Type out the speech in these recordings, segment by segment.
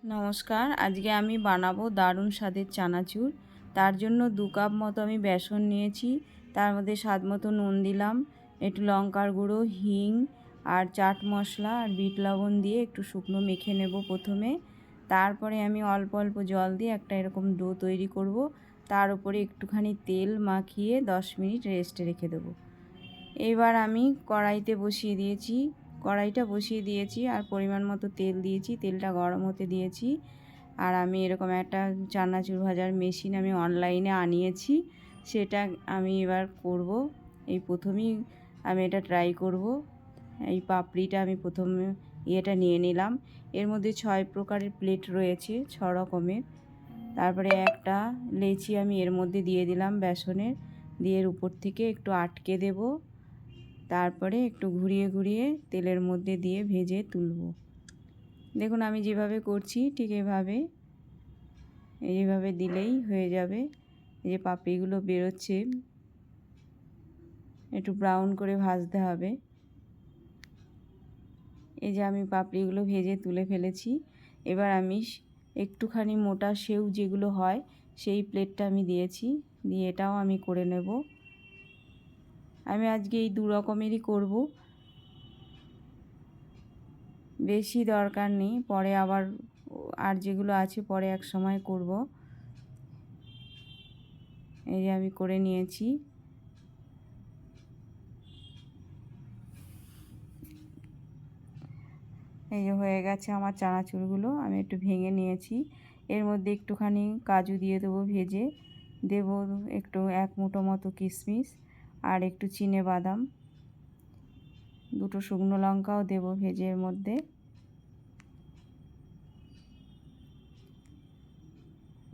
নমস্কার, আজকে আমি বানাবো দারুণ স্বাদের চানাচুর। তার জন্য 2 কাপ মতো আমি বেসন নিয়েছি। তার মধ্যে স্বাদ মতো নুন দিলাম, একটু লঙ্কার গুঁড়ো, হিং আর চাট মশলা আর বিট লবণ দিয়ে একটু শুকনো মেখে নেব প্রথমে। তারপরে আমি অল্প অল্প জল দিয়ে একটা এরকম ডো তৈরি করব। তার উপরে একটুখানি তেল মাখিয়ে 10 মিনিট রেস্টে রেখে দেবো। এবার আমি কড়াইটা বসিয়ে দিয়েছি আর পরিমাণ মতো তেল দিয়েছি। তেলটা গরম হতে দিয়েছি। আর আমি এরকম একটা চানাচুর ভাজার মেশিন আমি অনলাইনে আনিয়েছি, সেটা আমি এবার করব। এই প্রথমেই আমি এটা ট্রাই করব। এই পাপড়িটা আমি প্রথমে নিয়ে নিলাম। এর মধ্যে 6 প্রকারের প্লেট রয়েছে, 6 রকমের। তারপরে একটা লেচি আমি এর মধ্যে দিয়ে দিলাম বেসনের, দিয়ে এর উপর থেকে একটু আটকে দেব। তারপরে একটু ঘুরিয়ে ঘুরিয়ে তেলের মধ্যে দিয়ে ভেজে তুলব। দেখুন আমি যেভাবে করছি ঠিক এইভাবে দিলেই হয়ে যাবে। এই যে পাপড়িগুলো বেরোচ্ছে, একটু ব্রাউন করে ভাজতে হবে। এই যে আমি পাপড়িগুলো ভেজে তুলে ফেলেছি। এবার আমি একটুখানি মোটা সেউ যেগুলো হয় সেই প্লেটটা আমি দিয়েছি, দিয়ে এটাও আমি করে নেব। আমি আজকে এই 2 রকমেরই করব, বেশি দরকার নেই। পরে আবার আর যেগুলো আছে পরে এক সময় করব। এই যে আমি করে নিয়েছি। এই যে হয়ে গেছে আমার চানাচুরগুলো, আমি একটু ভেঙে নিয়েছি। এর মধ্যে একটুখানি কাজু দিয়ে দেবো ভেজে, দেব একটু 1 মুঠো মতো কিশমিশ আর একটু চিনে বাদাম, 2টো শুকনো লঙ্কাও দেব ভেজে এর মধ্যে।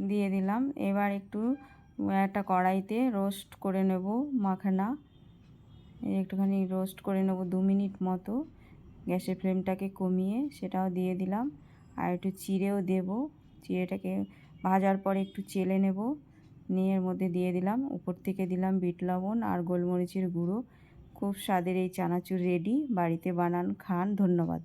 দিয়ে দিলাম। এবার একটু একটা কড়াইতে রোস্ট করে নেব মাখানা। একটুখানি রোস্ট করে নেব 2 মিনিট মতো। গ্যাসের ফ্লেমটাকে কমিয়ে সেটাও দিয়ে দিলাম। আর একটু চিড়েও দেব। চিড়েটাকে ভাজার পরে একটু চেলে নেব, নিয়ে এর মধ্যে দিয়ে দিলাম। উপর থেকে দিলাম বিট লবণ আর গোলমরিচের গুঁড়ো। খুব স্বাদের এই চানাচুর রেডি। বাড়িতে বানান, খান। ধন্যবাদ।